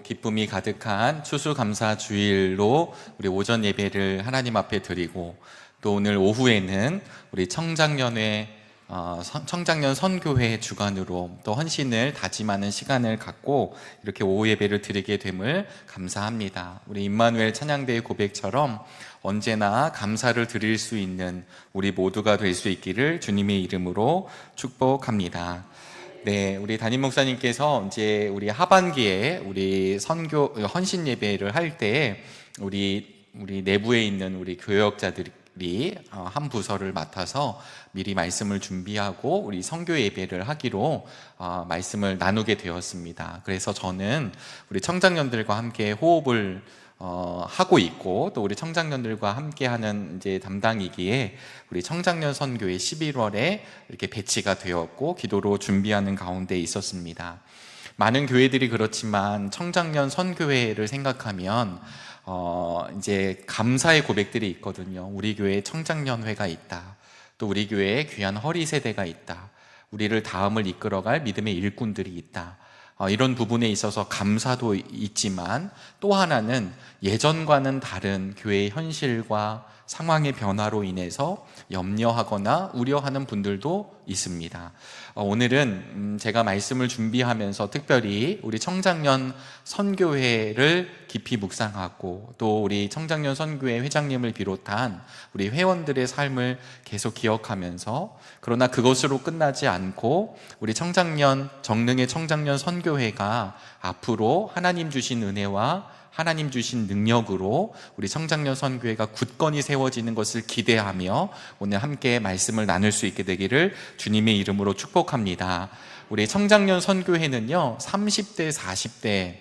기쁨이 가득한 추수감사 주일로 우리 오전 예배를 하나님 앞에 드리고, 또 오늘 오후에는 우리 청장년 선교회 주관으로 또 헌신을 다짐하는 시간을 갖고 이렇게 오후 예배를 드리게 됨을 감사합니다. 우리 임마누엘 찬양대의 고백처럼 언제나 감사를 드릴 수 있는 우리 모두가 될 수 있기를 주님의 이름으로 축복합니다. 네, 우리 담임 목사님께서 이제 우리 하반기에 우리 헌신 예배를 할 때 우리 내부에 있는 우리 교역자들이 한 부서를 맡아서 미리 말씀을 준비하고 우리 선교 예배를 하기로 말씀을 나누게 되었습니다. 그래서 저는 우리 청장년들과 함께 호흡을 하고 있고, 또 우리 청장년들과 함께 하는 이제 담당이기에 우리 청장년 선교회 11월에 이렇게 배치가 되었고 기도로 준비하는 가운데 있었습니다. 많은 교회들이 그렇지만 청장년 선교회를 생각하면 이제 감사의 고백들이 있거든요. 우리 교회에 청장년회가 있다. 또 우리 교회에 귀한 허리 세대가 있다. 우리를 다음을 이끌어갈 믿음의 일꾼들이 있다. 이런 부분에 있어서 감사도 있지만, 또 하나는 예전과는 다른 교회의 현실과 상황의 변화로 인해서 염려하거나 우려하는 분들도 있습니다. 오늘은 제가 말씀을 준비하면서 특별히 우리 청장년 선교회를 깊이 묵상하고, 또 우리 청장년 선교회 회장님을 비롯한 우리 회원들의 삶을 계속 기억하면서, 그러나 그것으로 끝나지 않고 우리 정능의 청장년 선교회가 앞으로 하나님 주신 은혜와 하나님 주신 능력으로 우리 청장년 선교회가 굳건히 세워지는 것을 기대하며 오늘 함께 말씀을 나눌 수 있게 되기를 주님의 이름으로 축복합니다. 우리 청장년 선교회는요, 30대, 40대,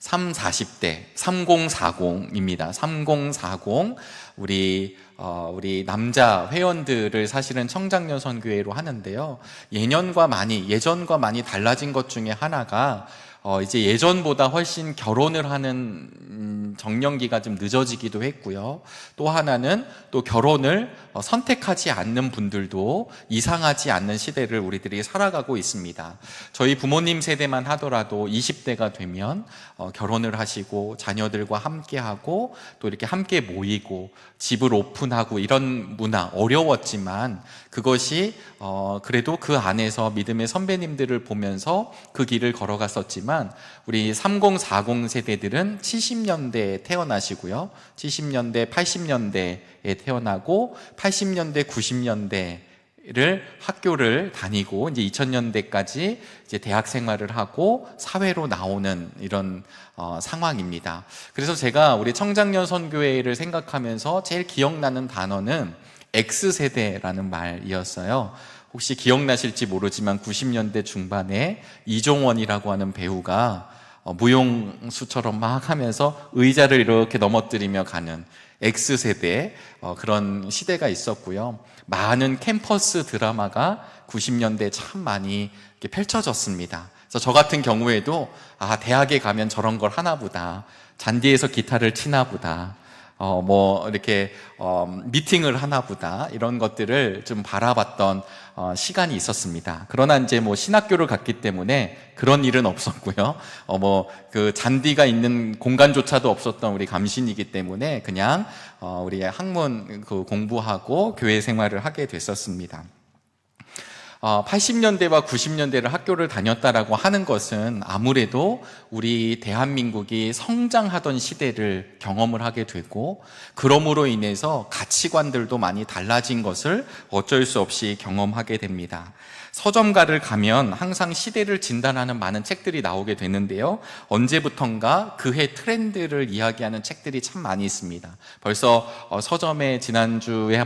40대, 3040입니다. 3040. 우리 남자 회원들을 사실은 청장년 선교회로 하는데요. 예전과 많이 달라진 것 중에 하나가 이제 예전보다 훨씬 결혼을 하는 정년기가 좀 늦어지기도 했고요. 또 하나는 또 결혼을 선택하지 않는 분들도 이상하지 않는 시대를 우리들이 살아가고 있습니다. 저희 부모님 세대만 하더라도 20대가 되면 결혼을 하시고 자녀들과 함께하고 또 이렇게 함께 모이고 집을 오픈하고 이런 문화 어려웠지만, 그것이 그래도 그 안에서 믿음의 선배님들을 보면서 그 길을 걸어갔었지만, 우리 3040 세대들은 70년대에 태어나시고요, 70년대, 80년대에 태어나고 80년대, 90년대를 학교를 다니고 이제 2000년대까지 이제 대학 생활을 하고 사회로 나오는 이런 상황입니다. 그래서 제가 우리 청장년 선교회를 생각하면서 제일 기억나는 단어는 X세대라는 말이었어요. 혹시 기억나실지 모르지만 90년대 중반에 이종원이라고 하는 배우가 무용수처럼 막 하면서 의자를 이렇게 넘어뜨리며 가는 X세대, 그런 시대가 있었고요. 많은 캠퍼스 드라마가 90년대 참 많이 이렇게 펼쳐졌습니다. 그래서 저 같은 경우에도 대학에 가면 저런 걸 하나 보다, 잔디에서 기타를 치나 보다, 이렇게 미팅을 하나 보다, 이런 것들을 좀 바라봤던 시간이 있었습니다. 그러나 이제 신학교를 갔기 때문에 그런 일은 없었고요. 그 잔디가 있는 공간조차도 없었던 우리 감신이기 때문에 그냥 우리 학문 공부하고 교회 생활을 하게 됐었습니다. 80년대와 90년대를 학교를 다녔다라고 하는 것은 아무래도 우리 대한민국이 성장하던 시대를 경험을 하게 되고, 그러므로 인해서 가치관들도 많이 달라진 것을 어쩔 수 없이 경험하게 됩니다. 서점가를 가면 항상 시대를 진단하는 많은 책들이 나오게 되는데요, 언제부턴가 그해 트렌드를 이야기하는 책들이 참 많이 있습니다. 벌써 서점에 지난주에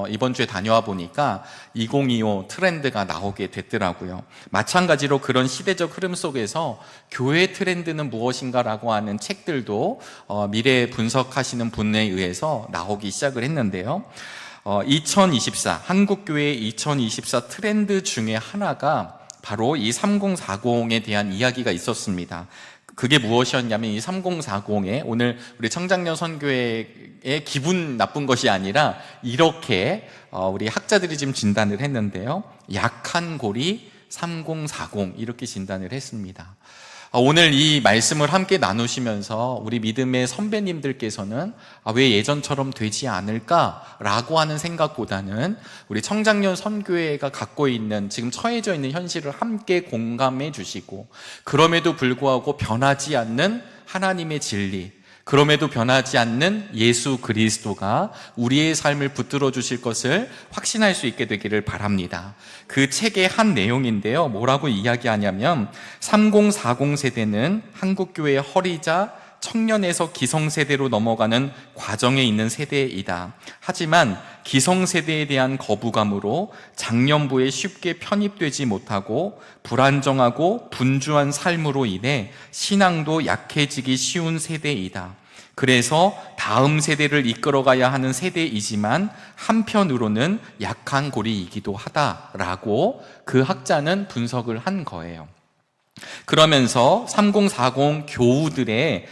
이번 주에 다녀와 보니까 2025 트렌드가 나오게 됐더라고요. 마찬가지로 그런 시대적 흐름 속에서 교회 트렌드는 무엇인가라고 하는 책들도 미래 분석하시는 분에 의해서 나오기 시작을 했는데요, 2024 한국교회의 2024 트렌드 중에 하나가 바로 이 3040에 대한 이야기가 있었습니다. 그게 무엇이었냐면, 이 3040에 오늘 우리 청장년 선교회의 기분 나쁜 것이 아니라 이렇게 우리 학자들이 지금 진단을 했는데요, 약한 고리 3040 이렇게 진단을 했습니다. 오늘 이 말씀을 함께 나누시면서 우리 믿음의 선배님들께서는 왜 예전처럼 되지 않을까라고 하는 생각보다는 우리 청장년 선교회가 갖고 있는 지금 처해져 있는 현실을 함께 공감해 주시고, 그럼에도 불구하고 변하지 않는 하나님의 진리, 그럼에도 변하지 않는 예수 그리스도가 우리의 삶을 붙들어 주실 것을 확신할 수 있게 되기를 바랍니다. 그 책의 한 내용인데요, 뭐라고 이야기하냐면 3040 세대는 한국교회의 허리자 청년에서 기성세대로 넘어가는 과정에 있는 세대이다. 하지만 기성세대에 대한 거부감으로 장년부에 쉽게 편입되지 못하고 불안정하고 분주한 삶으로 인해 신앙도 약해지기 쉬운 세대이다. 그래서 다음 세대를 이끌어가야 하는 세대이지만 한편으로는 약한 고리이기도 하다라고 그 학자는 분석을 한 거예요. 그러면서 3040 교우들의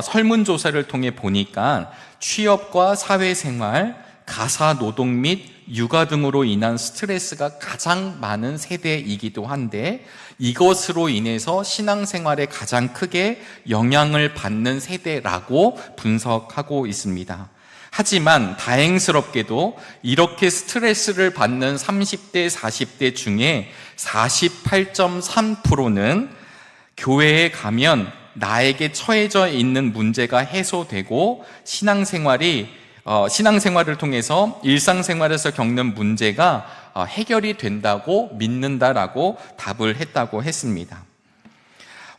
설문조사를 통해 보니까 취업과 사회생활, 가사노동 및 육아 등으로 인한 스트레스가 가장 많은 세대이기도 한데, 이것으로 인해서 신앙생활에 가장 크게 영향을 받는 세대라고 분석하고 있습니다. 하지만 다행스럽게도 이렇게 스트레스를 받는 30대, 40대 중에 48.3%는 교회에 가면 나에게 처해져 있는 문제가 해소되고 신앙생활을 통해서 일상생활에서 겪는 문제가 해결이 된다고 믿는다라고 답을 했다고 했습니다.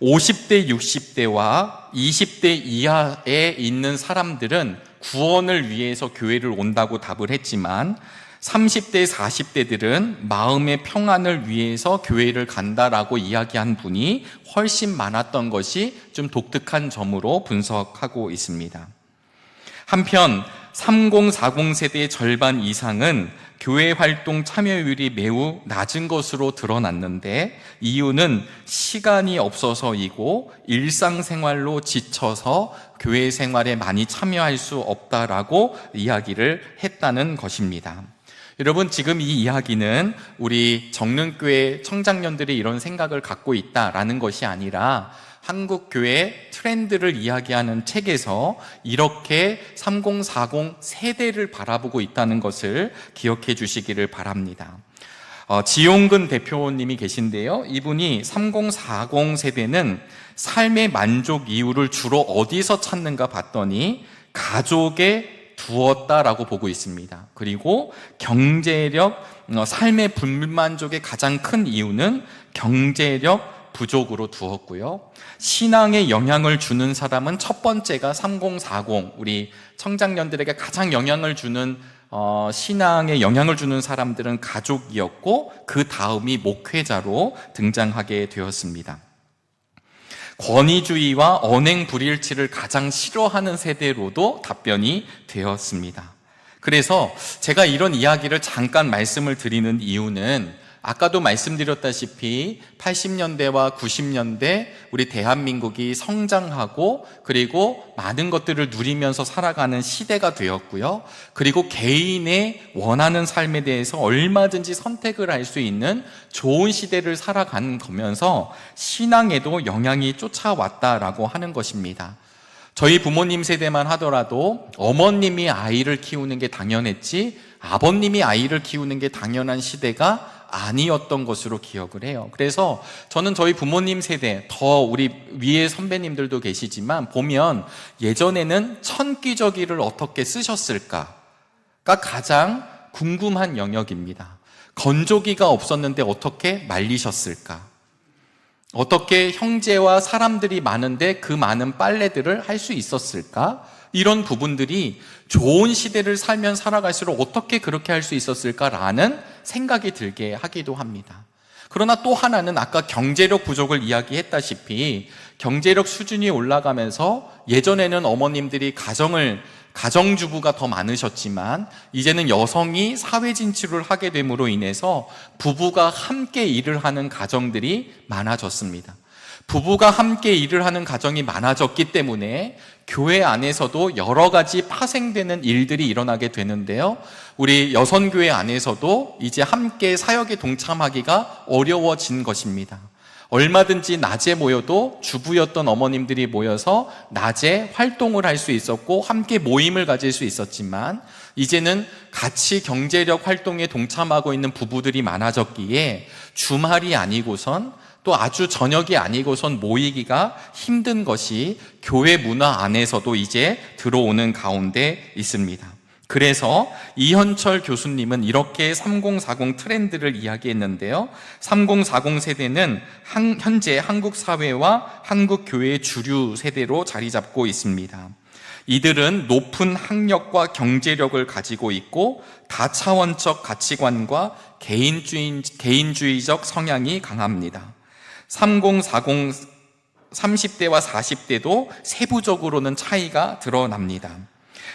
50대, 60대와 20대 이하에 있는 사람들은 구원을 위해서 교회를 온다고 답을 했지만 30대, 40대들은 마음의 평안을 위해서 교회를 간다라고 이야기한 분이 훨씬 많았던 것이 좀 독특한 점으로 분석하고 있습니다. 한편 3040 세대의 절반 이상은 교회 활동 참여율이 매우 낮은 것으로 드러났는데, 이유는 시간이 없어서이고 일상생활로 지쳐서 교회 생활에 많이 참여할 수 없다라고 이야기를 했다는 것입니다. 여러분, 지금 이 이야기는 우리 정릉교회 청장년들이 이런 생각을 갖고 있다라는 것이 아니라 한국교회 트렌드를 이야기하는 책에서 이렇게 3040 세대를 바라보고 있다는 것을 기억해 주시기를 바랍니다. 지용근 대표님이 계신데요, 이분이 3040 세대는 삶의 만족 이유를 주로 어디서 찾는가 봤더니 가족에 두었다라고 보고 있습니다. 그리고 경제력, 삶의 불만족의 가장 큰 이유는 경제력 부족으로 두었고요. 신앙에 영향을 주는 사람은 첫 번째가 3040, 우리 청장년들에게 가장 영향을 주는 신앙에 영향을 주는 사람들은 가족이었고, 그 다음이 목회자로 등장하게 되었습니다. 권위주의와 언행 불일치를 가장 싫어하는 세대로도 답변이 되었습니다. 그래서 제가 이런 이야기를 잠깐 말씀을 드리는 이유는 아까도 말씀드렸다시피 80년대와 90년대 우리 대한민국이 성장하고 그리고 많은 것들을 누리면서 살아가는 시대가 되었고요. 그리고 개인의 원하는 삶에 대해서 얼마든지 선택을 할 수 있는 좋은 시대를 살아가는 거면서 신앙에도 영향이 쫓아왔다라고 하는 것입니다. 저희 부모님 세대만 하더라도 어머님이 아이를 키우는 게 당연했지 아버님이 아이를 키우는 게 당연한 시대가 아니었던 것으로 기억을 해요. 그래서 저는 저희 부모님 세대, 더 우리 위에 선배님들도 계시지만 보면 예전에는 천기저귀를 어떻게 쓰셨을까가 가장 궁금한 영역입니다. 건조기가 없었는데 어떻게 말리셨을까? 어떻게 형제와 사람들이 많은데 그 많은 빨래들을 할 수 있었을까? 이런 부분들이 좋은 시대를 살면 살아갈수록 어떻게 그렇게 할 수 있었을까라는 생각이 들게 하기도 합니다. 그러나 또 하나는 아까 경제력 부족을 이야기했다시피 경제력 수준이 올라가면서 예전에는 어머님들이 가정주부가 더 많으셨지만 이제는 여성이 사회 진출을 하게 됨으로 인해서 부부가 함께 일을 하는 가정들이 많아졌습니다. 부부가 함께 일을 하는 가정이 많아졌기 때문에 교회 안에서도 여러 가지 파생되는 일들이 일어나게 되는데요. 우리 여선교회 안에서도 이제 함께 사역에 동참하기가 어려워진 것입니다. 얼마든지 낮에 모여도 주부였던 어머님들이 모여서 낮에 활동을 할 수 있었고 함께 모임을 가질 수 있었지만, 이제는 같이 경제력 활동에 동참하고 있는 부부들이 많아졌기에 주말이 아니고선, 또 아주 저녁이 아니고선 모이기가 힘든 것이 교회 문화 안에서도 이제 들어오는 가운데 있습니다. 그래서 이현철 교수님은 이렇게 3040 트렌드를 이야기했는데요. 3040 세대는 현재 한국 사회와 한국 교회의 주류 세대로 자리 잡고 있습니다. 이들은 높은 학력과 경제력을 가지고 있고 다차원적 가치관과 개인주의적 성향이 강합니다. 3040 30대와 40대도 세부적으로는 차이가 드러납니다.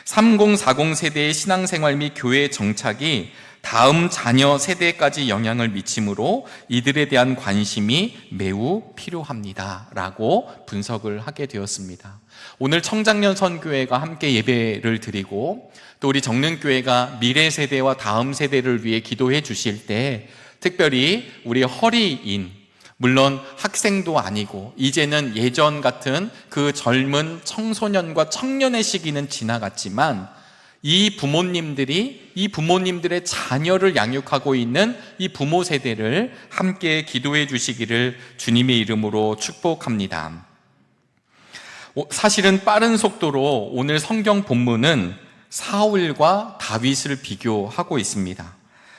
3040 세대의 신앙생활 및 교회 정착이 다음 자녀 세대까지 영향을 미치므로 이들에 대한 관심이 매우 필요합니다 라고 분석을 하게 되었습니다. 오늘 청장년 선교회가 함께 예배를 드리고, 또 우리 정릉교회가 미래 세대와 다음 세대를 위해 기도해 주실 때, 특별히 우리 허리인, 물론 학생도 아니고 이제는 예전 같은 그 젊은 청소년과 청년의 시기는 지나갔지만, 이 부모님들의 자녀를 양육하고 있는 이 부모 세대를 함께 기도해 주시기를 주님의 이름으로 축복합니다. 사실은 빠른 속도로 오늘 성경 본문은 사울과 다윗을 비교하고 있습니다.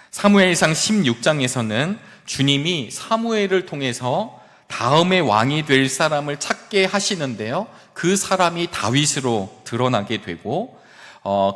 사무엘상 16장에서는 주님이 사무엘을 통해서 다음의 왕이 될 사람을 찾게 하시는데요, 그 사람이 다윗으로 드러나게 되고,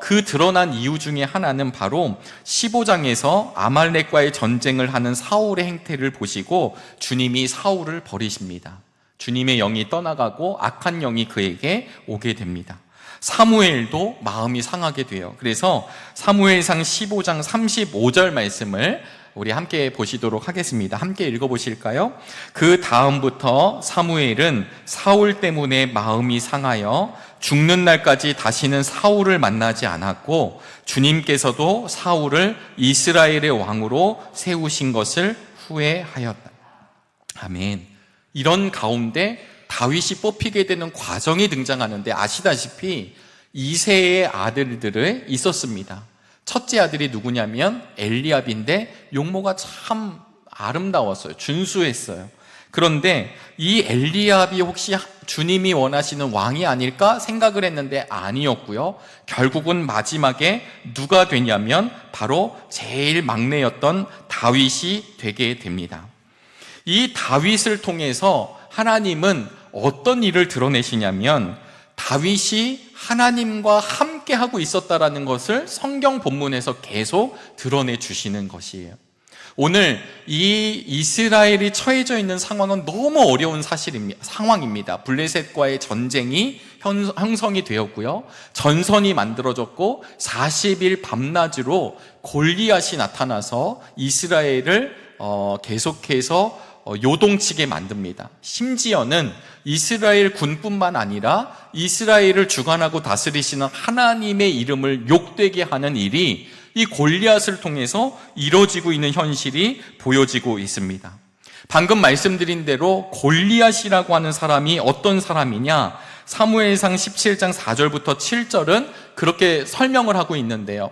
그 드러난 이유 중에 하나는 바로 15장에서 아말렉과의 전쟁을 하는 사울의 행태를 보시고 주님이 사울을 버리십니다. 주님의 영이 떠나가고 악한 영이 그에게 오게 됩니다. 사무엘도 마음이 상하게 돼요. 그래서 사무엘상 15장 35절 말씀을 우리 함께 보시도록 하겠습니다. 함께 읽어보실까요? 그 다음부터 사무엘은 사울 때문에 마음이 상하여 죽는 날까지 다시는 사울을 만나지 않았고, 주님께서도 사울을 이스라엘의 왕으로 세우신 것을 후회하였다. 아멘. 이런 가운데 다윗이 뽑히게 되는 과정이 등장하는데, 아시다시피 이세의 아들들이 있었습니다. 첫째 아들이 누구냐면 엘리압인데 용모가 참 아름다웠어요. 준수했어요. 그런데 이 엘리압이 혹시 주님이 원하시는 왕이 아닐까 생각을 했는데 아니었고요. 결국은 마지막에 누가 되냐면 바로 제일 막내였던 다윗이 되게 됩니다. 이 다윗을 통해서 하나님은 어떤 일을 드러내시냐면, 다윗이 하나님과 함께 하고 있었다라는 것을 성경 본문에서 계속 드러내 주시는 것이에요. 오늘 이 이스라엘이 처해져 있는 상황은 너무 어려운 상황입니다. 블레셋과의 전쟁이 형성이 되었고요, 전선이 만들어졌고 40일 밤낮으로 골리앗이 나타나서 이스라엘을 계속해서 요동치게 만듭니다. 심지어는 이스라엘 군뿐만 아니라 이스라엘을 주관하고 다스리시는 하나님의 이름을 욕되게 하는 일이 이 골리앗을 통해서 이루어지고 있는 현실이 보여지고 있습니다. 방금 말씀드린 대로 골리앗이라고 하는 사람이 어떤 사람이냐, 사무엘상 17장 4절부터 7절은 그렇게 설명을 하고 있는데요,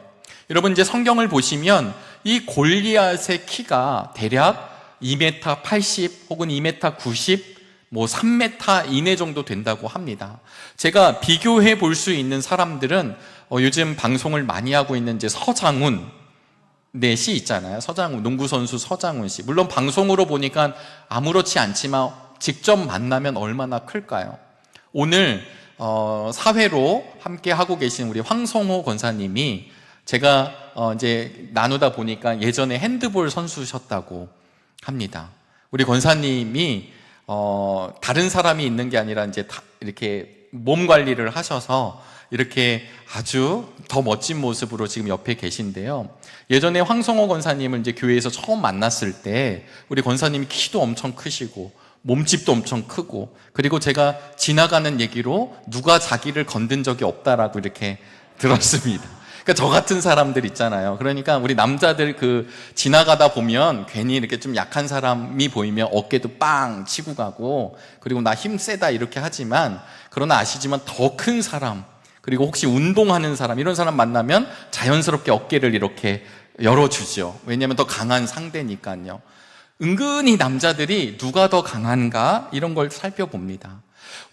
여러분 이제 성경을 보시면 이 골리앗의 키가 대략 2m 80 혹은 2m 90, 3m 이내 정도 된다고 합니다. 제가 비교해 볼 수 있는 사람들은 요즘 방송을 많이 하고 있는 이제 서장훈 씨 있잖아요. 서장훈, 농구선수 서장훈 씨. 물론 방송으로 보니까 아무렇지 않지만 직접 만나면 얼마나 클까요? 오늘 사회로 함께 하고 계신 우리 황성호 권사님이, 제가 이제 나누다 보니까 예전에 핸드볼 선수셨다고 합니다. 우리 권사님이 다른 사람이 있는 게 아니라 이제 이렇게 몸 관리를 하셔서 이렇게 아주 더 멋진 모습으로 지금 옆에 계신데요. 예전에 황성호 권사님을 이제 교회에서 처음 만났을 때 우리 권사님이 키도 엄청 크시고 몸집도 엄청 크고, 그리고 제가 지나가는 얘기로 누가 자기를 건든 적이 없다라고 이렇게 들었습니다. 그러니까 저 같은 사람들 있잖아요. 그러니까 우리 남자들 지나가다 보면 괜히 이렇게 좀 약한 사람이 보이면 어깨도 빵 치고 가고, 그리고 나 힘 세다 이렇게 하지만, 그러나 아시지만 더 큰 사람, 그리고 혹시 운동하는 사람, 이런 사람 만나면 자연스럽게 어깨를 이렇게 열어주죠. 왜냐하면 더 강한 상대니까요. 은근히 남자들이 누가 더 강한가 이런 걸 살펴봅니다.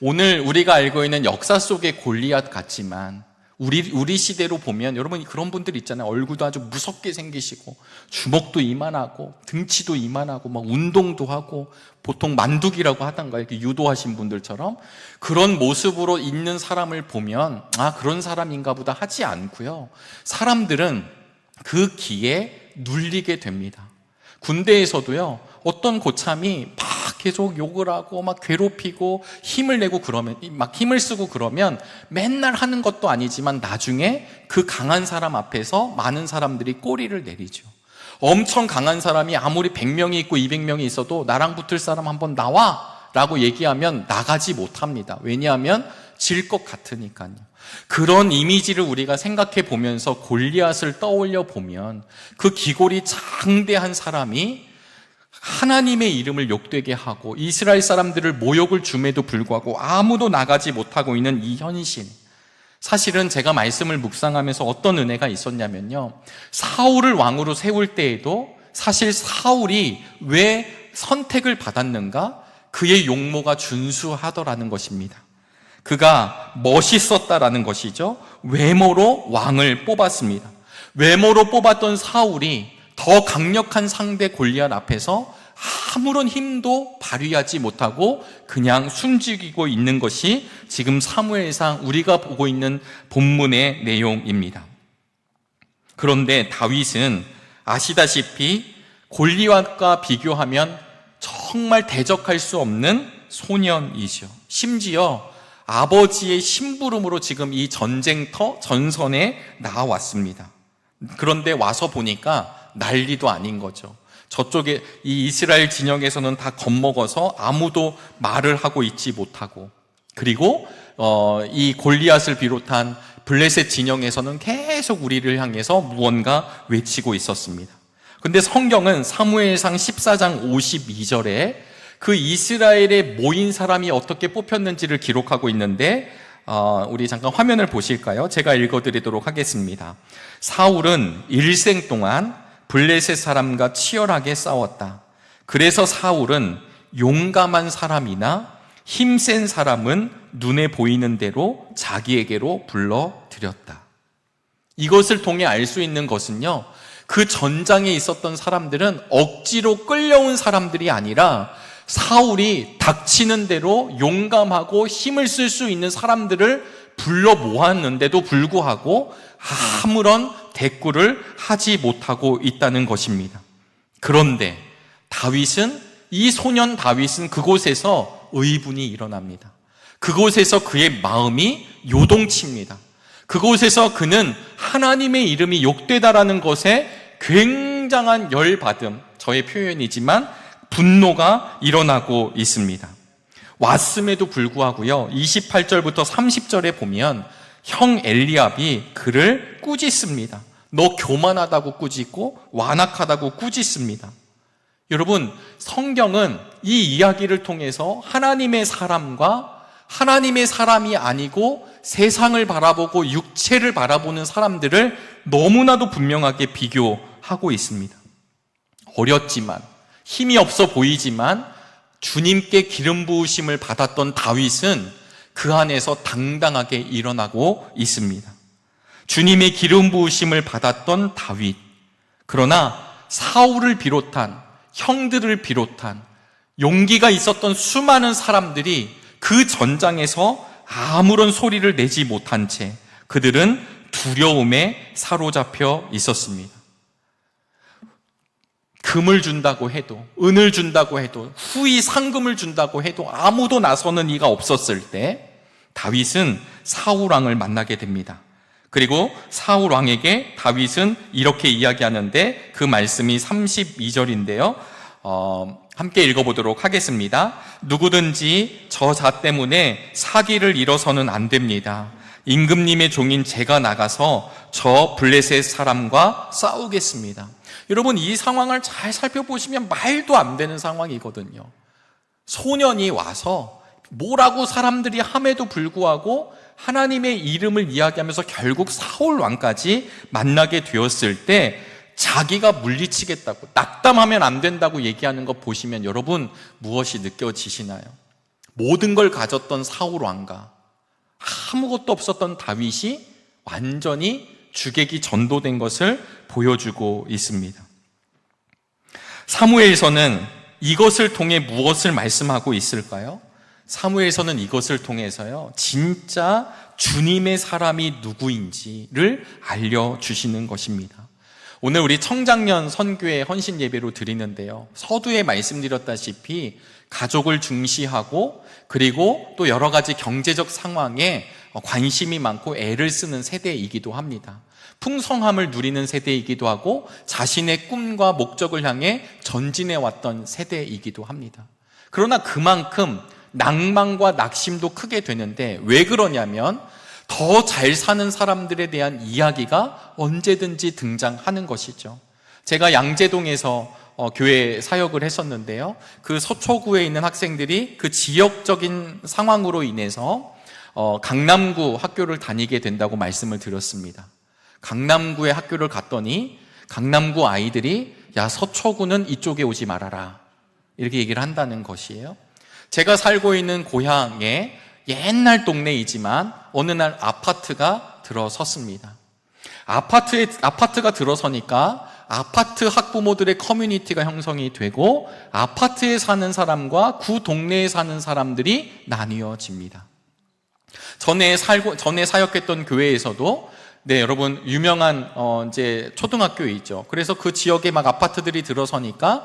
오늘 우리가 알고 있는 역사 속의 골리앗 같지만 우리 시대로 보면 여러분 그런 분들 있잖아요. 얼굴도 아주 무섭게 생기시고 주먹도 이만하고 등치도 이만하고 막 운동도 하고 보통 만두기라고 하던가 이렇게 유도하신 분들처럼 그런 모습으로 있는 사람을 보면 그런 사람인가 보다 하지 않고요. 사람들은 그 기에 눌리게 됩니다. 군대에서도요, 어떤 고참이 막 계속 욕을 하고 막 괴롭히고 힘을 내고 그러면, 막 힘을 쓰고 그러면 맨날 하는 것도 아니지만 나중에 그 강한 사람 앞에서 많은 사람들이 꼬리를 내리죠. 엄청 강한 사람이 아무리 100명이 있고 200명이 있어도 나랑 붙을 사람 한번 나와! 라고 얘기하면 나가지 못합니다. 왜냐하면 질 것 같으니까요. 그런 이미지를 우리가 생각해 보면서 골리앗을 떠올려 보면 그 기골이 장대한 사람이 하나님의 이름을 욕되게 하고 이스라엘 사람들을 모욕을 줌에도 불구하고 아무도 나가지 못하고 있는 이 현실, 사실은 제가 말씀을 묵상하면서 어떤 은혜가 있었냐면요, 사울을 왕으로 세울 때에도 사실 사울이 왜 선택을 받았는가? 그의 용모가 준수하더라는 것입니다. 그가 멋있었다라는 것이죠. 외모로 왕을 뽑았습니다. 외모로 뽑았던 사울이 더 강력한 상대 골리앗 앞에서 아무런 힘도 발휘하지 못하고 그냥 숨죽이고 있는 것이 지금 사무엘상 우리가 보고 있는 본문의 내용입니다. 그런데 다윗은 아시다시피 골리앗과 비교하면 정말 대적할 수 없는 소년이죠. 심지어 아버지의 심부름으로 지금 이 전쟁터 전선에 나왔습니다. 그런데 와서 보니까 난리도 아닌 거죠. 저쪽에 이 이스라엘 진영에서는 다 겁먹어서 아무도 말을 하고 있지 못하고, 그리고 이 골리앗을 비롯한 블레셋 진영에서는 계속 우리를 향해서 무언가 외치고 있었습니다. 근데 성경은 사무엘상 14장 52절에 그 이스라엘에 모인 사람이 어떻게 뽑혔는지를 기록하고 있는데, 우리 잠깐 화면을 보실까요? 제가 읽어드리도록 하겠습니다. 사울은 일생 동안 블레셋 사람과 치열하게 싸웠다. 그래서 사울은 용감한 사람이나 힘센 사람은 눈에 보이는 대로 자기에게로 불러들였다. 이것을 통해 알 수 있는 것은요, 그 전장에 있었던 사람들은 억지로 끌려온 사람들이 아니라 사울이 닥치는 대로 용감하고 힘을 쓸 수 있는 사람들을 불러 모았는데도 불구하고 아무런 대꾸를 하지 못하고 있다는 것입니다. 그런데 이 소년 다윗은 그곳에서 의분이 일어납니다. 그곳에서 그의 마음이 요동칩니다. 그곳에서 그는 하나님의 이름이 욕되다라는 것에 굉장한 열받음, 저의 표현이지만 분노가 일어나고 있습니다. 왔음에도 불구하고요, 28절부터 30절에 보면 형 엘리압이 그를 꾸짖습니다. 너 교만하다고 꾸짖고 완악하다고 꾸짖습니다. 여러분, 성경은 이 이야기를 통해서 하나님의 사람과 하나님의 사람이 아니고 세상을 바라보고 육체를 바라보는 사람들을 너무나도 분명하게 비교하고 있습니다. 어렸지만, 힘이 없어 보이지만 주님께 기름 부으심을 받았던 다윗은 그 안에서 당당하게 일어나고 있습니다. 주님의 기름 부으심을 받았던 다윗, 그러나 사울을 비롯한, 형들을 비롯한 용기가 있었던 수많은 사람들이 그 전장에서 아무런 소리를 내지 못한 채 그들은 두려움에 사로잡혀 있었습니다. 금을 준다고 해도, 은을 준다고 해도, 후히 상금을 준다고 해도 아무도 나서는 이가 없었을 때 다윗은 사울 왕을 만나게 됩니다. 그리고 사울 왕에게 다윗은 이렇게 이야기하는데, 그 말씀이 32절인데요. 함께 읽어보도록 하겠습니다. 누구든지 저 자 때문에 사기를 일어서는 안 됩니다. 임금님의 종인 제가 나가서 저 블레셋 사람과 싸우겠습니다. 여러분, 이 상황을 잘 살펴보시면 말도 안 되는 상황이거든요. 소년이 와서 뭐라고 사람들이 함에도 불구하고 하나님의 이름을 이야기하면서 결국 사울 왕까지 만나게 되었을 때 자기가 물리치겠다고, 낙담하면 안 된다고 얘기하는 것 보시면 여러분 무엇이 느껴지시나요? 모든 걸 가졌던 사울 왕과 아무것도 없었던 다윗이 완전히 주객이 전도된 것을 보여주고 있습니다. 사무엘서는 이것을 통해 무엇을 말씀하고 있을까요? 사무엘서는 이것을 통해서요, 진짜 주님의 사람이 누구인지를 알려주시는 것입니다. 오늘 우리 청장년 선교회 헌신 예배로 드리는데요, 서두에 말씀드렸다시피 가족을 중시하고 그리고 또 여러 가지 경제적 상황에 관심이 많고 애를 쓰는 세대이기도 합니다. 풍성함을 누리는 세대이기도 하고 자신의 꿈과 목적을 향해 전진해 왔던 세대이기도 합니다. 그러나 그만큼 낭만과 낙심도 크게 되는데 왜 그러냐면 더 잘 사는 사람들에 대한 이야기가 언제든지 등장하는 것이죠. 제가 양재동에서 교회 사역을 했었는데요, 그 서초구에 있는 학생들이 그 지역적인 상황으로 인해서 강남구 학교를 다니게 된다고 말씀을 드렸습니다. 강남구에 학교를 갔더니 강남구 아이들이 야, 서초구는 이쪽에 오지 말아라, 이렇게 얘기를 한다는 것이에요. 제가 살고 있는 고향에 옛날 동네이지만 어느 날 아파트가 들어섰습니다. 아파트가 들어서니까 아파트 학부모들의 커뮤니티가 형성이 되고 아파트에 사는 사람과 구 동네에 사는 사람들이 나뉘어집니다. 전에 사역했던 교회에서도 여러분 유명한 이제 초등학교에 있죠. 그래서 그 지역에 막 아파트들이 들어서니까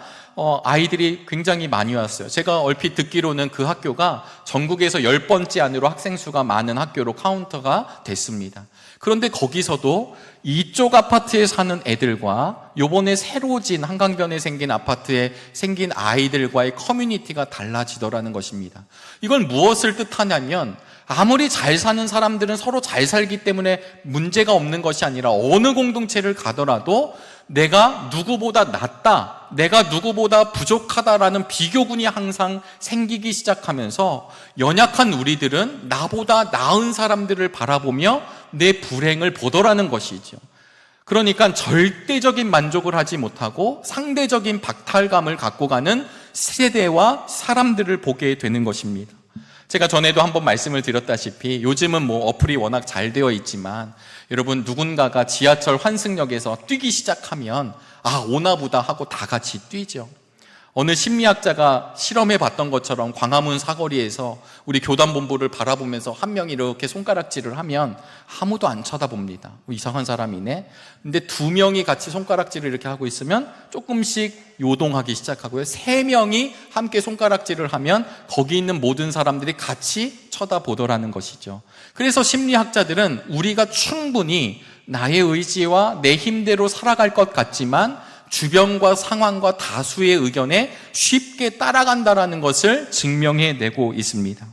아이들이 굉장히 많이 왔어요. 제가 얼핏 듣기로는 그 학교가 전국에서 10번째 안으로 학생 수가 많은 학교로 카운터가 됐습니다. 그런데 거기서도 이쪽 아파트에 사는 애들과 요번에 새로 진 한강변에 생긴 아파트에 생긴 아이들과의 커뮤니티가 달라지더라는 것입니다. 이건 무엇을 뜻하냐면 아무리 잘 사는 사람들은 서로 잘 살기 때문에 문제가 없는 것이 아니라 어느 공동체를 가더라도 내가 누구보다 낫다, 내가 누구보다 부족하다라는 비교군이 항상 생기기 시작하면서 연약한 우리들은 나보다 나은 사람들을 바라보며 내 불행을 보더라는 것이죠. 그러니까 절대적인 만족을 하지 못하고 상대적인 박탈감을 갖고 가는 세대와 사람들을 보게 되는 것입니다. 제가 전에도 한번 말씀을 드렸다시피 요즘은 어플이 워낙 잘 되어 있지만 여러분, 누군가가 지하철 환승역에서 뛰기 시작하면 오나보다 하고 다 같이 뛰죠. 어느 심리학자가 실험해 봤던 것처럼 광화문 사거리에서 우리 교단본부를 바라보면서 한 명이 이렇게 손가락질을 하면 아무도 안 쳐다봅니다. 이상한 사람이네. 근데 2명이 같이 손가락질을 이렇게 하고 있으면 조금씩 요동하기 시작하고요, 3명이 함께 손가락질을 하면 거기 있는 모든 사람들이 같이 쳐다보더라는 것이죠. 그래서 심리학자들은 우리가 충분히 나의 의지와 내 힘대로 살아갈 것 같지만 주변과 상황과 다수의 의견에 쉽게 따라간다라는 것을 증명해내고 있습니다.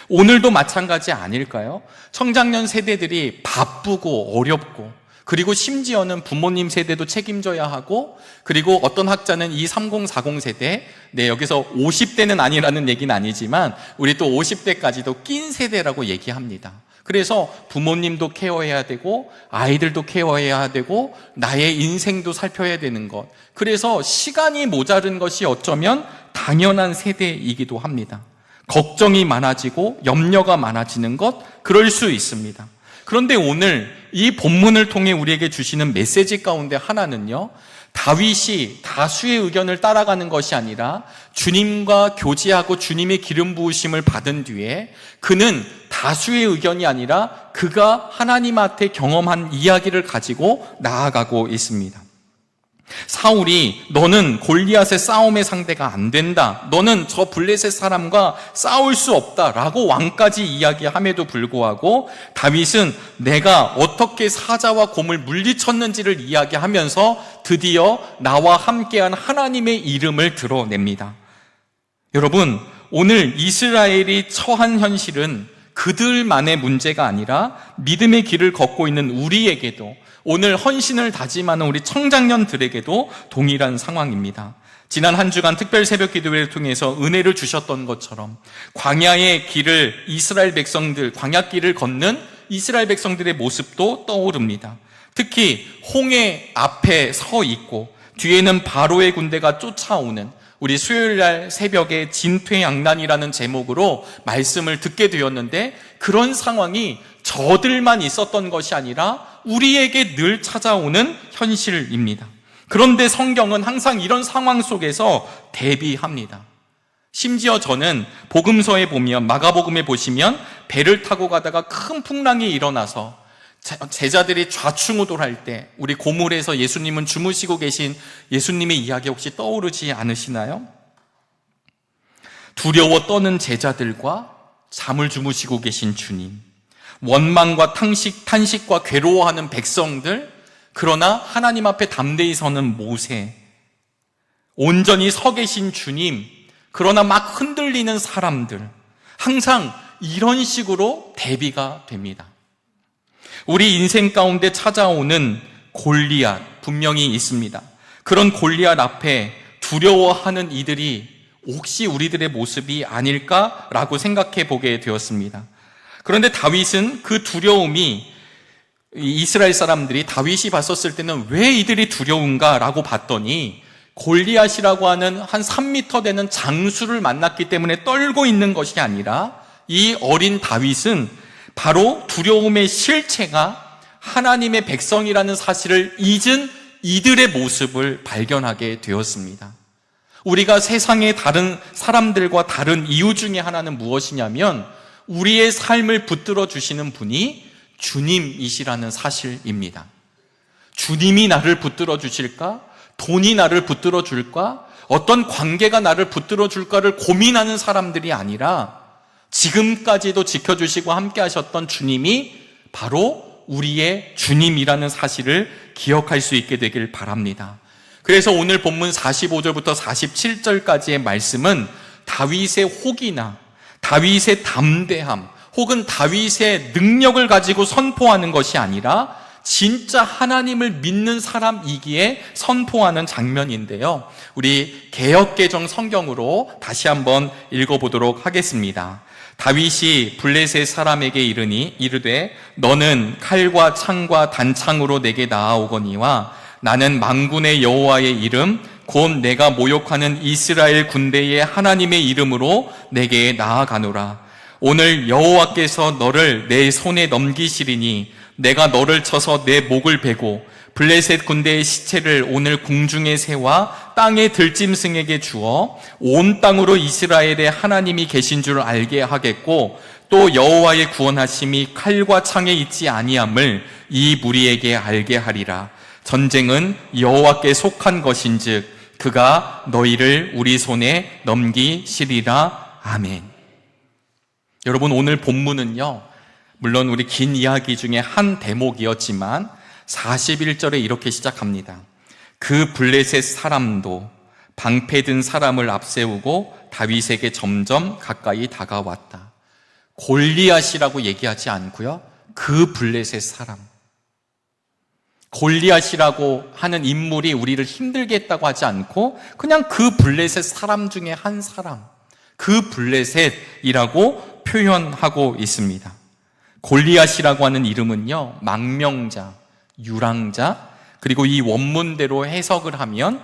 오늘도 마찬가지 아닐까요? 청장년 세대들이 바쁘고 어렵고 그리고 심지어는 부모님 세대도 책임져야 하고 그리고 어떤 학자는 이 3040 세대, 여기서 50대는 아니라는 얘기는 아니지만 우리 또 50대까지도 낀 세대라고 얘기합니다. 그래서 부모님도 케어해야 되고 아이들도 케어해야 되고 나의 인생도 살펴야 되는 것, 그래서 시간이 모자른 것이 어쩌면 당연한 세대이기도 합니다. 걱정이 많아지고 염려가 많아지는 것, 그럴 수 있습니다. 그런데 오늘 이 본문을 통해 우리에게 주시는 메시지 가운데 하나는요, 다윗이 다수의 의견을 따라가는 것이 아니라 주님과 교제하고 주님의 기름 부으심을 받은 뒤에 그는 다수의 의견이 아니라 그가 하나님한테 경험한 이야기를 가지고 나아가고 있습니다. 사울이 너는 골리앗의 싸움의 상대가 안 된다, 너는 저 블레셋 사람과 싸울 수 없다 라고 왕까지 이야기함에도 불구하고 다윗은 내가 어떻게 사자와 곰을 물리쳤는지를 이야기하면서 드디어 나와 함께한 하나님의 이름을 드러냅니다. 여러분, 오늘 이스라엘이 처한 현실은 그들만의 문제가 아니라 믿음의 길을 걷고 있는 우리에게도, 오늘 헌신을 다짐하는 우리 청장년들에게도 동일한 상황입니다. 지난 한 주간 특별 새벽 기도회를 통해서 은혜를 주셨던 것처럼 광야의 길을 이스라엘 백성들, 광야길을 걷는 이스라엘 백성들의 모습도 떠오릅니다. 특히 홍해 앞에 서 있고 뒤에는 바로의 군대가 쫓아오는, 우리 수요일날 새벽에 진퇴양난이라는 제목으로 말씀을 듣게 되었는데, 그런 상황이 저들만 있었던 것이 아니라 우리에게 늘 찾아오는 현실입니다. 그런데 성경은 항상 이런 상황 속에서 대비합니다. 심지어 저는 복음서에 보면, 마가복음에 보시면 배를 타고 가다가 큰 풍랑이 일어나서 제자들이 좌충우돌할 때 우리 고물에서 예수님은 주무시고 계신 예수님의 이야기 혹시 떠오르지 않으시나요? 두려워 떠는 제자들과 잠을 주무시고 계신 주님, 원망과 탄식과 괴로워하는 백성들, 그러나 하나님 앞에 담대히 서는 모세, 온전히 서 계신 주님, 그러나 막 흔들리는 사람들, 항상 이런 식으로 대비가 됩니다. 우리 인생 가운데 찾아오는 골리앗 분명히 있습니다. 그런 골리앗 앞에 두려워하는 이들이 혹시 우리들의 모습이 아닐까라고 생각해 보게 되었습니다. 그런데 다윗은 그 두려움이, 이스라엘 사람들이 다윗이 봤었을 때는 왜 이들이 두려운가라고 봤더니 골리앗이라고 하는 한 3m 되는 장수를 만났기 때문에 떨고 있는 것이 아니라, 이 어린 다윗은 바로 두려움의 실체가 하나님의 백성이라는 사실을 잊은 이들의 모습을 발견하게 되었습니다. 우리가 세상의 다른 사람들과 다른 이유 중에 하나는 무엇이냐면, 우리의 삶을 붙들어 주시는 분이 주님이시라는 사실입니다. 주님이 나를 붙들어 주실까? 돈이 나를 붙들어 줄까? 어떤 관계가 나를 붙들어 줄까를 고민하는 사람들이 아니라, 지금까지도 지켜주시고 함께 하셨던 주님이 바로 우리의 주님이라는 사실을 기억할 수 있게 되길 바랍니다. 그래서 오늘 본문 45절부터 47절까지의 말씀은 다윗의 혹이나 다윗의 담대함, 혹은 다윗의 능력을 가지고 선포하는 것이 아니라 진짜 하나님을 믿는 사람이기에 선포하는 장면인데요, 우리 개역개정 성경으로 다시 한번 읽어보도록 하겠습니다. 다윗이 블레셋 사람에게 이르되 너는 칼과 창과 단창으로 내게 나아오거니와 나는 만군의 여호와의 이름 곧 내가 모욕하는 이스라엘 군대의 하나님의 이름으로 내게 나아가노라. 오늘 여호와께서 너를 내 손에 넘기시리니 내가 너를 쳐서 내 목을 베고 블레셋 군대의 시체를 오늘 궁중의 새와 땅의 들짐승에게 주어 온 땅으로 이스라엘의 하나님이 계신 줄 알게 하겠고, 또 여호와의 구원하심이 칼과 창에 있지 아니함을 이 무리에게 알게 하리라. 전쟁은 여호와께 속한 것인즉 그가 너희를 우리 손에 넘기시리라. 아멘. 여러분, 오늘 본문은요, 물론 우리 긴 이야기 중에 한 대목이었지만 41절에 이렇게 시작합니다. 그 블레셋 사람도 방패든 사람을 앞세우고 다윗에게 점점 가까이 다가왔다. 골리앗이라고 얘기하지 않고요, 그 블레셋 사람, 골리앗이라고 하는 인물이 우리를 힘들게 했다고 하지 않고 그냥 그 블레셋 사람 중에 한 사람, 그 블레셋이라고 표현하고 있습니다. 골리앗이라고 하는 이름은요, 망명자, 유랑자, 그리고 이 원문대로 해석을 하면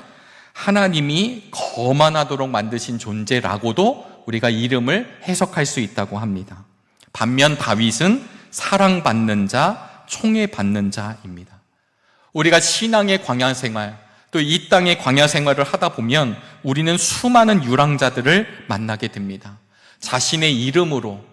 하나님이 거만하도록 만드신 존재라고도 우리가 이름을 해석할 수 있다고 합니다. 반면 다윗은 사랑받는 자, 총애받는 자입니다. 우리가 신앙의 광야 생활, 또 이 땅의 광야 생활을 하다 보면 우리는 수많은 유랑자들을 만나게 됩니다. 자신의 이름으로,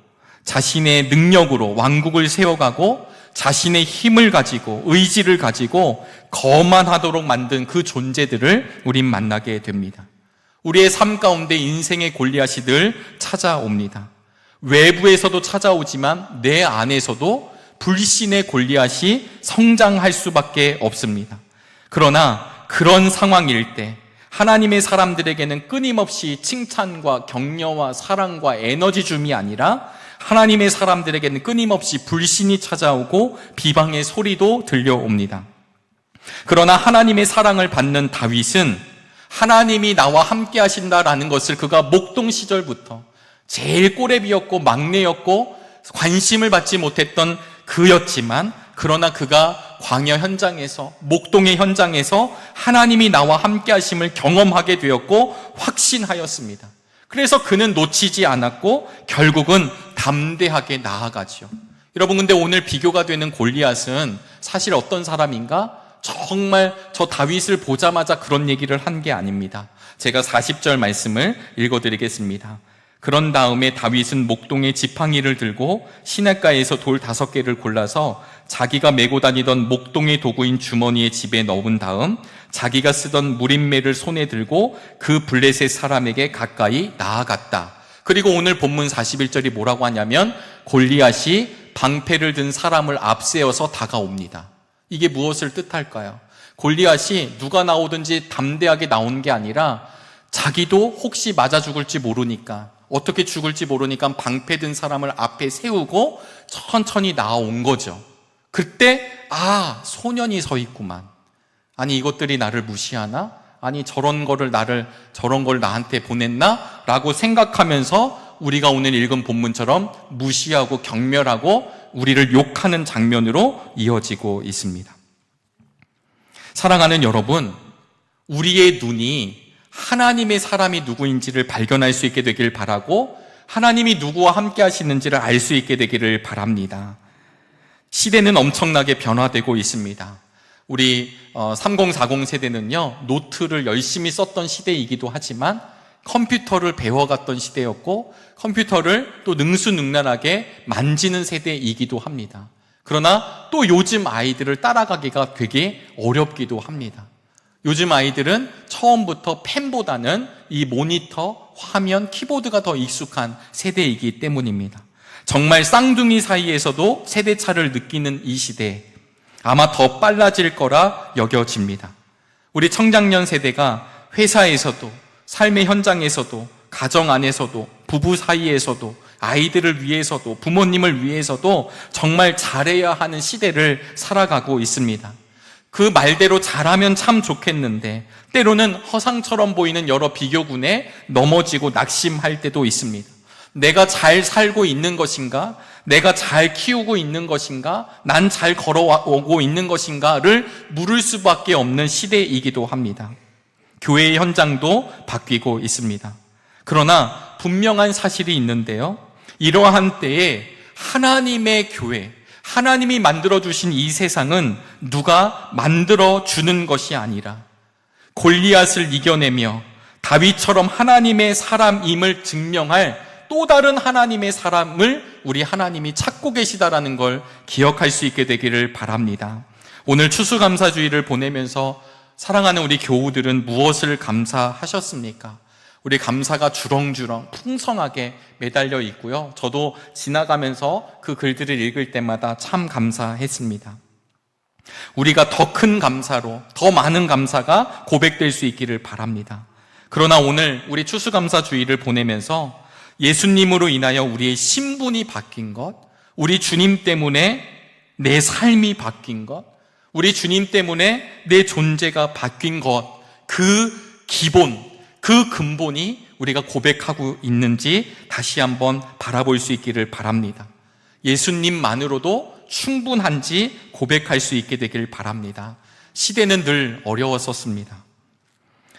자신의 능력으로 왕국을 세워가고 자신의 힘을 가지고 의지를 가지고 거만하도록 만든 그 존재들을 우린 만나게 됩니다. 우리의 삶 가운데 인생의 골리앗이 늘 찾아옵니다. 외부에서도 찾아오지만 내 안에서도 불신의 골리앗이 성장할 수밖에 없습니다. 그러나 그런 상황일 때 하나님의 사람들에게는 끊임없이 칭찬과 격려와 사랑과 에너지 줌이 아니라 하나님의 사람들에게는 끊임없이 불신이 찾아오고 비방의 소리도 들려옵니다. 그러나 하나님의 사랑을 받는 다윗은 하나님이 나와 함께 하신다라는 것을 그가 목동 시절부터 제일 꼬레비였고 막내였고 관심을 받지 못했던 그였지만, 그러나 그가 광야 현장에서, 목동의 현장에서 하나님이 나와 함께 하심을 경험하게 되었고 확신하였습니다. 그래서 그는 놓치지 않았고 결국은 담대하게 나아가죠. 여러분, 근데 오늘 비교가 되는 골리앗은 사실 어떤 사람인가? 정말 저 다윗을 보자마자 그런 얘기를 한 게 아닙니다. 제가 40절 말씀을 읽어드리겠습니다. 그런 다음에 다윗은 목동의 지팡이를 들고 시냇가에서 돌 5개를 골라서 자기가 메고 다니던 목동의 도구인 주머니에 집에 넣은 다음 자기가 쓰던 무림매를 손에 들고 그 블레셋 사람에게 가까이 나아갔다. 그리고 오늘 본문 41절이 뭐라고 하냐면 골리앗이 방패를 든 사람을 앞세워서 다가옵니다. 이게 무엇을 뜻할까요? 골리앗이 누가 나오든지 담대하게 나온 게 아니라 자기도 혹시 맞아 죽을지 모르니까, 어떻게 죽을지 모르니까 방패 든 사람을 앞에 세우고 천천히 나온 거죠. 그때 소년이 서 있구만. 아니, 이것들이 나를 무시하나? 아니, 저런 걸 나한테 보냈나? 라고 생각하면서 우리가 오늘 읽은 본문처럼 무시하고 경멸하고 우리를 욕하는 장면으로 이어지고 있습니다. 사랑하는 여러분, 우리의 눈이 하나님의 사람이 누구인지를 발견할 수 있게 되길 바라고 하나님이 누구와 함께 하시는지를 알 수 있게 되기를 바랍니다. 시대는 엄청나게 변화되고 있습니다. 우리 3040 세대는요, 노트를 열심히 썼던 시대이기도 하지만 컴퓨터를 배워갔던 시대였고 컴퓨터를 또 능수능란하게 만지는 세대이기도 합니다. 그러나 또 요즘 아이들을 따라가기가 되게 어렵기도 합니다. 요즘 아이들은 처음부터 펜보다는 이 모니터, 화면, 키보드가 더 익숙한 세대이기 때문입니다. 정말 쌍둥이 사이에서도 세대차를 느끼는 이 시대에 아마 더 빨라질 거라 여겨집니다. 우리 청장년 세대가 회사에서도, 삶의 현장에서도, 가정 안에서도, 부부 사이에서도, 아이들을 위해서도, 부모님을 위해서도 정말 잘해야 하는 시대를 살아가고 있습니다. 그 말대로 잘하면 참 좋겠는데 때로는 허상처럼 보이는 여러 비교군에 넘어지고 낙심할 때도 있습니다. 내가 잘 살고 있는 것인가? 내가 잘 키우고 있는 것인가? 난 잘 걸어오고 있는 것인가를 물을 수밖에 없는 시대이기도 합니다. 교회의 현장도 바뀌고 있습니다. 그러나 분명한 사실이 있는데요, 이러한 때에 하나님의 교회, 하나님이 만들어주신 이 세상은 누가 만들어주는 것이 아니라 골리앗을 이겨내며 다윗처럼 하나님의 사람임을 증명할 또 다른 하나님의 사람을 우리 하나님이 찾고 계시다라는 걸 기억할 수 있게 되기를 바랍니다. 오늘 추수감사주의를 보내면서 사랑하는 우리 교우들은 무엇을 감사하셨습니까? 우리 감사가 주렁주렁 풍성하게 매달려 있고요. 저도 지나가면서 그 글들을 읽을 때마다 참 감사했습니다. 우리가 더 큰 감사로, 더 많은 감사가 고백될 수 있기를 바랍니다. 그러나 오늘 우리 추수감사주의를 보내면서 예수님으로 인하여 우리의 신분이 바뀐 것, 우리 주님 때문에 내 삶이 바뀐 것, 우리 주님 때문에 내 존재가 바뀐 것, 그 기본, 그 근본이 우리가 고백하고 있는지 다시 한번 바라볼 수 있기를 바랍니다. 예수님만으로도 충분한지 고백할 수 있게 되길 바랍니다. 시대는 늘 어려웠었습니다.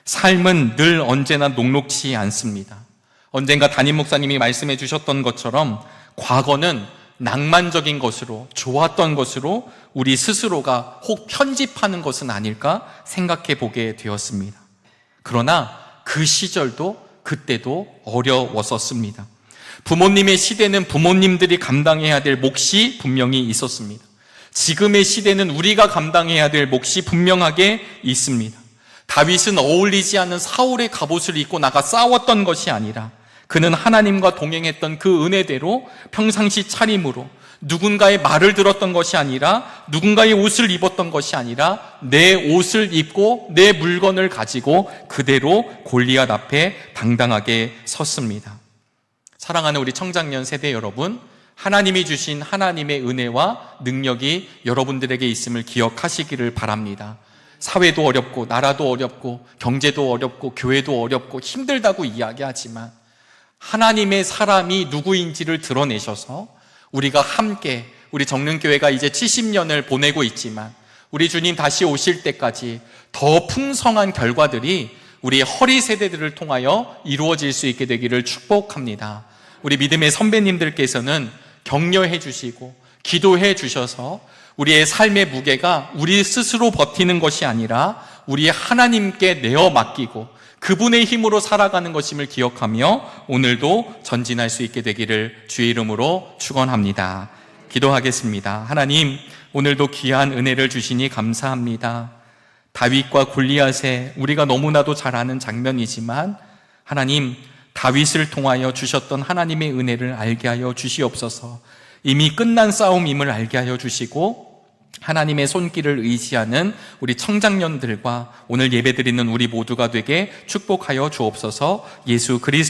삶은 늘 언제나 녹록지 않습니다. 언젠가 담임 목사님이 말씀해 주셨던 것처럼 과거는 낭만적인 것으로, 좋았던 것으로 우리 스스로가 혹 편집하는 것은 아닐까 생각해 보게 되었습니다. 그러나 그 시절도 그때도 어려웠었습니다. 부모님의 시대는 부모님들이 감당해야 될 몫이 분명히 있었습니다. 지금의 시대는 우리가 감당해야 될 몫이 분명하게 있습니다. 다윗은 어울리지 않는 사울의 갑옷을 입고 나가 싸웠던 것이 아니라 그는 하나님과 동행했던 그 은혜대로 평상시 차림으로 누군가의 말을 들었던 것이 아니라 누군가의 옷을 입었던 것이 아니라 내 옷을 입고 내 물건을 가지고 그대로 골리앗 앞에 당당하게 섰습니다. 사랑하는 우리 청장년 세대 여러분, 하나님이 주신 하나님의 은혜와 능력이 여러분들에게 있음을 기억하시기를 바랍니다. 사회도 어렵고 나라도 어렵고 경제도 어렵고 교회도 어렵고 힘들다고 이야기하지만 하나님의 사람이 누구인지를 드러내셔서 우리가 함께, 우리 정릉교회가 이제 70년을 보내고 있지만 우리 주님 다시 오실 때까지 더 풍성한 결과들이 우리 허리 세대들을 통하여 이루어질 수 있게 되기를 축복합니다. 우리 믿음의 선배님들께서는 격려해 주시고 기도해 주셔서 우리의 삶의 무게가 우리 스스로 버티는 것이 아니라 우리 하나님께 내어 맡기고 그분의 힘으로 살아가는 것임을 기억하며 오늘도 전진할 수 있게 되기를 주의 이름으로 축원합니다. 기도하겠습니다. 하나님, 오늘도 귀한 은혜를 주시니 감사합니다. 다윗과 골리앗의 우리가 너무나도 잘 아는 장면이지만 하나님, 다윗을 통하여 주셨던 하나님의 은혜를 알게 하여 주시옵소서. 이미 끝난 싸움임을 알게 하여 주시고 하나님의 손길을 의지하는 우리 청장년들과 오늘 예배드리는 우리 모두가 되게 축복하여 주옵소서. 예수 그리스도